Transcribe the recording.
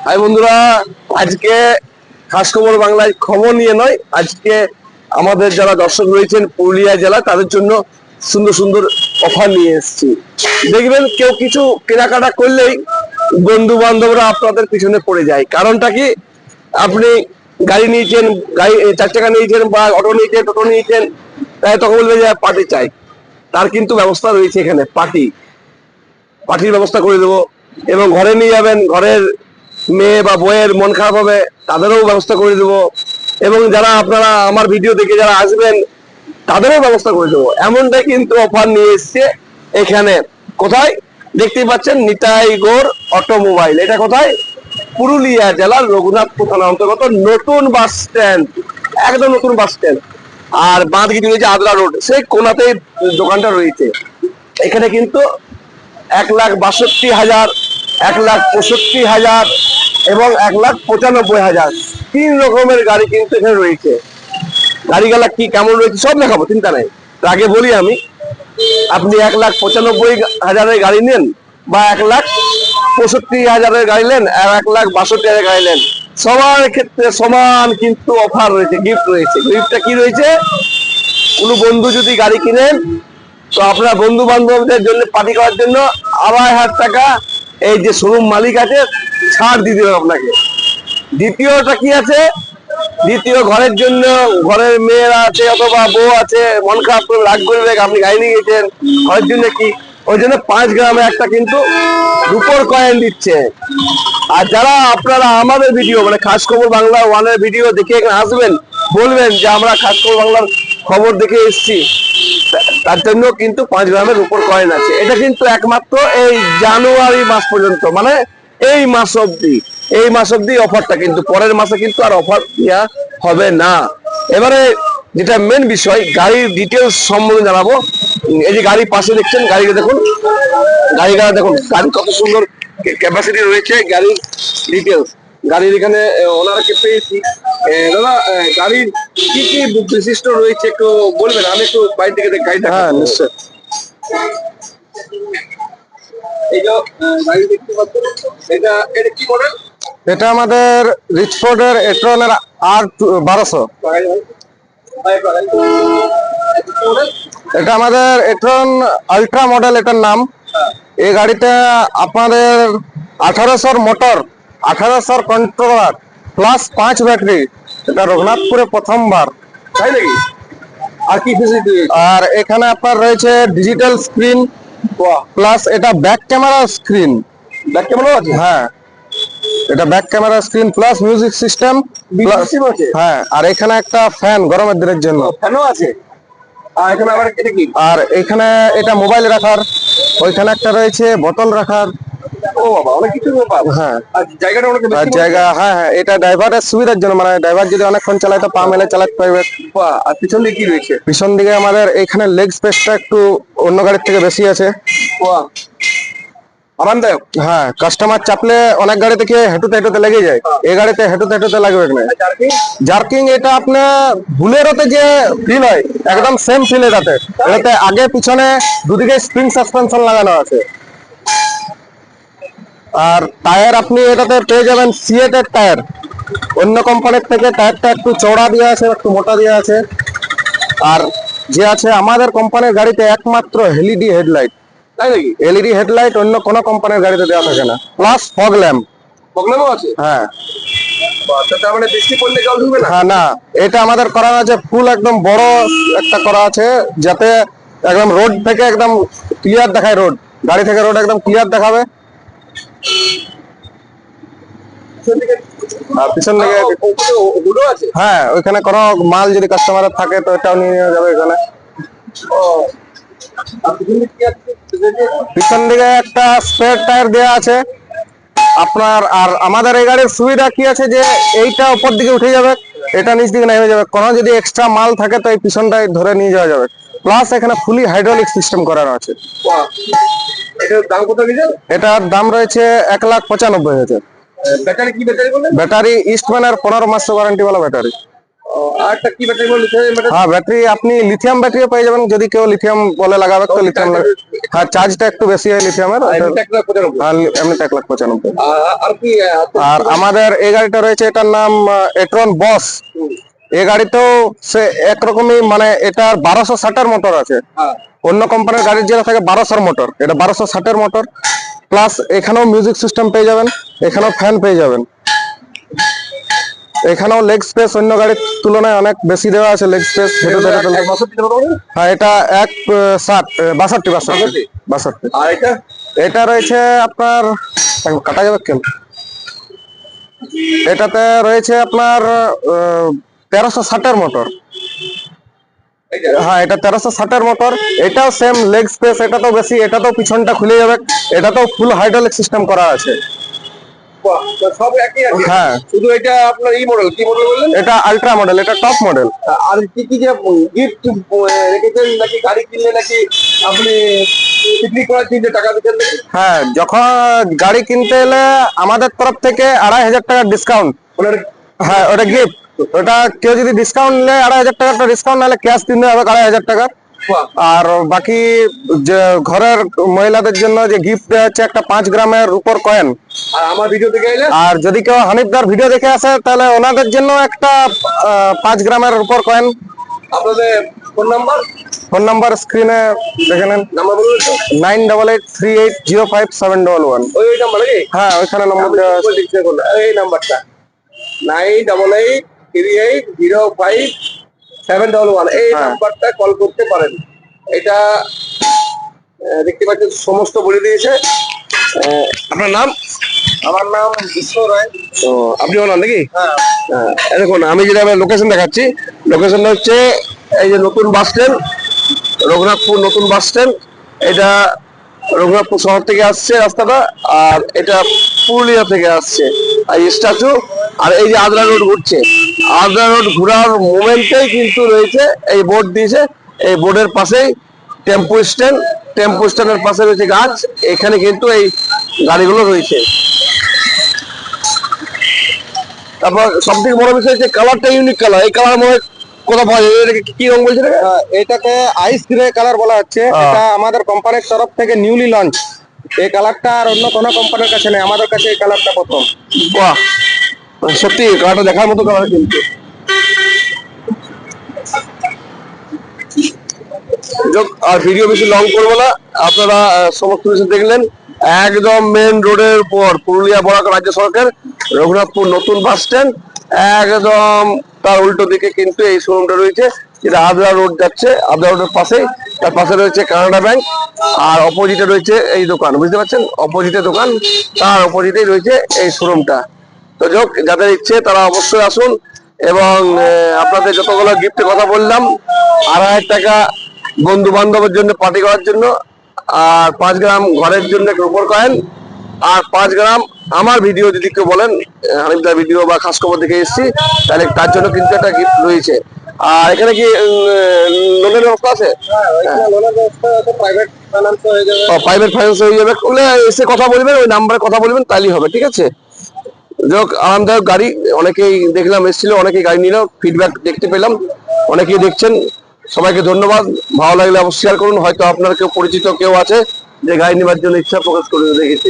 High বন্ধুরা, আজকে খাস খবর বাংলায় খবর নিয়ে নয়, আজকে আমাদের যারা দর্শক রয়েছেন পুরুলিয়া জেলা তাদের জন্য সুন্দর সুন্দর অফার নিয়ে এসেছি। দেখবেন কেউ কিছু কেনাকাটা করলেই বন্ধু বান্ধবরা আপনাদের পিছনে পড়ে যায়। কারণটা কি, আপনি গাড়ি নিয়েছেন, গাড়ি 4 চাকা নিয়েছেন বা অটো নিয়েছেন, টোটো নিয়েছেন, তাই তখন বলবে যে পার্টি চাই। তার কিন্তু ব্যবস্থা রয়েছে, এখানে পার্টির ব্যবস্থা করে দেবো। এবং ঘরে নিয়ে যাবেন, ঘরের মেয়ে বা বইয়ের মন খারাপ হবে তাদেরও ব্যবস্থা করে দেবো। এবং যারা আপনারা আমার ভিডিও দেখে যারা আসবেন তাদেরও ব্যবস্থা করে দেবো। এমনটাই কিন্তু অফার নিয়ে এসছে এখানে। কোথায় দেখতেই পাচ্ছেন, নিতাইগড় অটোমোবাইল। এটা কোথায়? পুরুলিয়া জেলার রঘুনাথপুর থানার অন্তর্গত নতুন বাস স্ট্যান্ড, একদম নতুন বাস স্ট্যান্ড। আর বাঁ দিকে রয়েছে আদ্রা রোড, সেই কোনাতেই দোকানটা রয়েছে। এখানে কিন্তু 1,62,000, 1,65,000 এবং 1,95,000 তিন রকমের গাড়ি কিন্তু এখানে রয়েছে। গাড়িগুলা কি কেমন রয়েছে সব দেখাবো, চিন্তা নাই। তার আগে বলি আমি, আপনি 1,95,000 গাড়ি নেন বা 1,65,000 গাড়ি নেন আর 1,62,000 গাড়ি নেন, সবার ক্ষেত্রে সমান কিন্তু অফার রয়েছে, গিফট রয়েছে। গিফটটা কি রয়েছে? কোনো বন্ধু যদি গাড়ি কিনেন তো আপনার বন্ধু বান্ধবদের জন্য পার্টি করার জন্য 2,500 টাকা এই যে শোরুম মালিক আছে ছাড় দিয়ে দেবে আপনাকে। দ্বিতীয়টা কি আছে? দ্বিতীয়, ঘরের জন্য, ঘরের মেয়েরা আছে অথবা বউ আছে, মন খারাপ করে রাগ করবে আপনি গাড়ি নিয়ে গেছেন, ঘরের জন্য কি, ওই জন্য 5 গ্রামে একটা কিন্তু রূপোর কয়েন দিচ্ছে। আর যারা আপনারা আমাদের ভিডিও মানে খাস খবর বাংলা 1-এর ভিডিও দেখে এখানে আসবেন, বলবেন যে আমরা খাস খবর বাংলার খবর দেখে এসেছি, তার জন্য কিন্তু 5 গ্রামের উপর কয়েন আছে। এটা কিন্তু একমাত্র এই জানুয়ারি মাস পর্যন্ত, মানে এই মাস অব্দি অফারটা, কিন্তু পরের মাসে কিন্তু আর অফার দেওয়া হবে না। এবারে যেটা মেন বিষয়, গাড়ির ডিটেলস সম্বন্ধে জানাবো। এই যে গাড়ির পাশে দেখছেন, গাড়িটা দেখুন, গাড়ি কত সুন্দর ক্যাপাসিটি রয়েছে। গাড়ির ডিটেলস, গাড়ির এখানে ওনারকে পেয়েছি। দাদা, গাড়ির কি কি বৈশিষ্ট্য রয়েছে একটু বলবেন? আমি একটু বাইরে থেকে গাড়িটা। হ্যাঁ, নিশ্চয়। এই যে গাড়ি দেখতে পাচ্ছেন, এটা কি মডেল? এটা আমাদের রিচফোর্ডের এট্রনের R1200। এটা আমাদের এট্রন আলট্রা মডেল, এটার নাম। এই গাড়িতে আপনাদের 1800 মোটর, 1800 কন্ট্রোলার প্লাস 5 ব্যাটারি। এটা রঘুনাথপুরে প্রথমবার। তাই নাকি? আর কি ফেসিলিটি? আর এখানে আপনার রয়েছে ডিজিটাল স্ক্রিন প্লাস এটা back camera screen. Back camera আছে? হ্যাঁ, এটা back camera screen plus music system. হ্যাঁ, আর এখানে একটা ফ্যান গরমের দিনের জন্য। ফ্যানও আছে। আর এখানে আবার এটা কি? আর এখানে এটা মোবাইল রাখার, ওইখানে একটা রয়েছে বোতল রাখার। ও বাবা, অনেক কিছু ব্যাপার। হ্যাঁ, আর জায়গাটা অনেক বেশি। জায়গা, হ্যাঁ হ্যাঁ, এটা ড্রাইভারের সুবিধার জন্য, মানে ড্রাইভার যদি অনেকক্ষণ চালায় তো পা মেলে চালাতে পারবে। আর পিছন দিকে কি রয়েছে? পিছন দিকে আমাদের এখানে লেগ স্পেসটা একটু অন্য গাড়ির থেকে বেশি আছে। আরামদায়ক। হ্যাঁ, কাস্টমার চাপলে অনেক গাড়ি থেকে হেঁটুতে লেগে যায়, এই গাড়িতে হেঁটুতে লাগবে না। জার্কিং এটা আপনার বুলেরোতে যে ফিল হয় একদম সেম ফিল এটাতে। এটাতে আগে পিছনে দুদিকে স্প্রিং সাসপেনশন লাগানো আছে। আর টায়ার আপনি এটাতে পেয়ে যাবেন সিএটের টায়ার। অন্য কোম্পানির থেকে টায়ারটা একটু চওড়া দেওয়া আছে, একটু মোটা দেওয়া আছে। আর যে আছে আমাদের কোম্পানির গাড়িতে একমাত্র এলইডি হেডলাইট। তাই নাকি? এলইডি হেডলাইট অন্য কোনো কোম্পানির গাড়িতে দেওয়া থাকে না। Plus fog lamp. ফগ ল্যাম্পও আছে? হ্যাঁ। তার মানে বৃষ্টি পড়লে জল ঢুকবে না? হ্যাঁ, না, এটা আমাদের করা আছে ফুল একদম বড় একটা করা আছে, যাতে একদম রোড থেকে একদম ক্লিয়ার দেখায়। রোড, গাড়ি থেকে রোড একদম ক্লিয়ার দেখাবে। আর পিছন দিকে হুডও আছে? হ্যাঁ, ওইখানে কোনো মাল যদি কাস্টমারের থাকে তো এটাও নিয়ে নেওয়া যাবে এখানে। পিছন দিকে একটা স্পেয়ার টায়ার দেওয়া আছে আপনার। আর আমাদের এই গাড়ির সুবিধা কি আছে যে এইটা উপর দিকে উঠে যাবে, এটা নিচ দিকে নেমে যাবে। কোনো যদি এক্সট্রা মাল থাকে তো এই পিছনটাই ধরে নিয়ে যাওয়া যাবে। প্লাস এখানে ফুলি হাইড্রোলিক সিস্টেম করানো আছে। এটার দাম কত রয়েছে? এটার দাম রয়েছে 1,95,000। ব্যাটারি কি ব্যাটারি বলে? ব্যাটারি ইস্টম্যানের 15 মাস ওয়ারেন্টি वाला ব্যাটারি। আর একটা কি ব্যাটারি বলে লিথিয়াম ব্যাটারি? হ্যাঁ, ব্যাটারি আপনি লিথিয়াম ব্যাটারিও পেয়ে যাবেন, যদি কেউ লিথিয়াম বলে লাগাবে তো লিথিয়াম। হ্যাঁ, চার্জটা একটু বেশি হয় লিথিয়ামের। আর এটা 1,95,000 আর এমনিতে 1,95,000। আর কি আর আমাদের এই গাড়িটা রয়েছে, এটার নাম এট্রন বস। এই গাড়িতেও সে একরকমই, মানে এটার 1260-এর মোটর আছে। হ্যাঁ অন্য কোম্পানির গাড়ির যেটা থাকে 1200-এর মোটর, এটা 1260-এর মোটর। প্লাস এখানেও মিউজিক সিস্টেম পেয়ে যাবেন, এখানেও ফ্যান পেয়ে যাবেন। এখানেও লেগ স্পেস অন্য গাড়ির তুলনায় অনেক বেশি দেওয়া আছে লেগ স্পেস। হ্যাঁ, এটা 62। আর এটা এটা রয়েছে আপনার, কাটা যাবে কেন, এটাতে রয়েছে আপনার 1360-এর মোটর। এইটা হ্যাঁ, এটা 1360-এর মোটর। এটাও সেম লেগ স্পেস, এটাতেও বেশি, এটাতেও পিছনটা খুলে যাবে। এটাতেও ফুল হাইড্রোলিক সিস্টেম করা আছে। বাহ, তো সব একই আছে। হ্যাঁ, শুধু এটা আপনার এই মডেল, কি মডেল বললেন? এটা আলট্রা মডেল, এটা টপ মডেল। আর কি কি যে গিফট রেখেছেন, নাকি গাড়ি কিনলে নাকি আপনি পিকনিক করার চিন্তা টাকা দিচ্ছেন নাকি? হ্যাঁ, যখন গাড়ি কিনতে এলে আমাদের তরফ থেকে 2,500 টাকা ডিসকাউন্ট। ওনার হ্যাঁ, ওটা গিফট। ওটা কেউ যদি ডিসকাউন্ট নিলে 2,500 টাকা ডিসকাউন্ট, নাহলে ক্যাশ দিতে হবে 2,500 টাকা। বাহ, আর বাকি যে ঘরের মহিলাদের জন্য যে গিফট দেওয়া হচ্ছে, একটা 5 গ্রামের রূপোর কয়েন। আর আমার ভিডিও দেখে এলে আর যদি কেউ হানিফদার ভিডিও দেখে আসে, তাহলে ওনাদের জন্য একটা 5 গ্রামের রূপোর কয়েন। আপনাদের ফোন নাম্বার স্ক্রিনে দেখে নেন, নাম্বার বলুন তো। 9883805711। ওই নাম্বার নাকি? হ্যাঁ, ওইখানে নম্বর দেওয়া আছে। এই নাম্বারটা 9883805711, এই হ্যাঁ। নাম্বারটা কল করতে পারেন। এটা দেখতে পাচ্ছেন সমস্ত বলে দিয়েছে। আপনার নাম? আমার নাম বিশ্ব রায়। তো আপনি ওনার নাকি? হ্যাঁ, দেখুন, আমি যেটা লোকেশন দেখাচ্ছি, লোকেশনটা হচ্ছে এই যে নতুন বাস স্ট্যান্ড, রঘুনাথপুর নতুন বাস স্ট্যান্ড। এটা রঘুনাথপুর শহর থেকে আসছে রাস্তাটা, আর এটা পুরুলিয়া থেকে আসছে। আর স্ট্যাচু, আর এই যে আদ্রা রোড ঘুরছে, আদ্রা রোড ঘোরার মোমেন্টেই কিন্তু রয়েছে এই বোর্ড দিয়েছে। এই বোর্ডের পাশেই টেম্পু স্ট্যান্ড, টেম্পু স্ট্যান্ডের পাশে রয়েছে গাছ। এখানে কিন্তু এই গাড়িগুলো রয়েছে। তারপর সব থেকে বড় বিষয় হচ্ছে কালারটা ইউনিক কালার। এই কালার মনে হয় কোথাও পাওয়া যায়? এটাকে কি রং বলছে রে? এটাকে আইস গ্রে কালার বলা হচ্ছে। এটা আমাদের কোম্পানির তরফ থেকে নিউলি লঞ্চ। এই কালারটা আর অন্য কোনো কোম্পানির কাছে নেই, আমাদের কাছে এই কালারটা প্রথম। বাহ, সত্যি কালারটা দেখার মতো কালার কিন্তু। আর ভিডিও বেশি লং করবো না, আপনারা সমস্ত কিছু দেখলেন। একদম মেন রোডের উপর, পুরুলিয়া বরাক রাজ্য সড়কের রঘুনাথপুর নতুন বাস স্ট্যান্ড, একদম তার উল্টো দিকে কিন্তু এই শোরুমটা রয়েছে, যেটা আদ্রা রোড যাচ্ছে। আদ্রা রোডের পাশেই, তার পাশে রয়েছে কানাডা ব্যাংক, আর অপোজিটে রয়েছে এই দোকান, বুঝতে পারছেন? অপোজিটে দোকান, তার অপোজিটেই রয়েছে এই শোরুমটা। তো যোগ, যাদের ইচ্ছে তারা অবশ্যই আসুন। এবং আপনাদের যতগুলো গিফটের কথা বললাম, 2,500 টাকা বন্ধু বান্ধবের জন্য পার্টি করার জন্য, আর 5 গ্রাম ঘরের জন্য রূপোর কয়েন, আর 5 গ্রাম আমার ভিডিও যদি কেউ বলেন হানিফদার ভিডিও বা খাস খবর দেখে এসেছি, তাহলে তার জন্য কিন্তু একটা গিফট রয়েছে। আর এখানে কি লোনের ব্যবস্থা আছে? প্রাইভেট ফাইন্যান্স হয়ে যাবে। এসে কথা বলবেন, ওই নাম্বারে কথা বলবেন, তাহলেই হবে। ঠিক আছে? যাক, আরামদায়ক গাড়ি। অনেকেই দেখলাম এসেছিল, অনেকেই গাড়ি নিল, ফিডব্যাক দেখতে পেলাম, অনেকেই দেখছেন। সবাইকে ধন্যবাদ। ভালো লাগলে অবশ্যই শেয়ার করুন। হয়তো আপনার কেউ পরিচিত কেউ আছে যে গাড়ি নেবার জন্য ইচ্ছা প্রকাশ করে রেখেছে।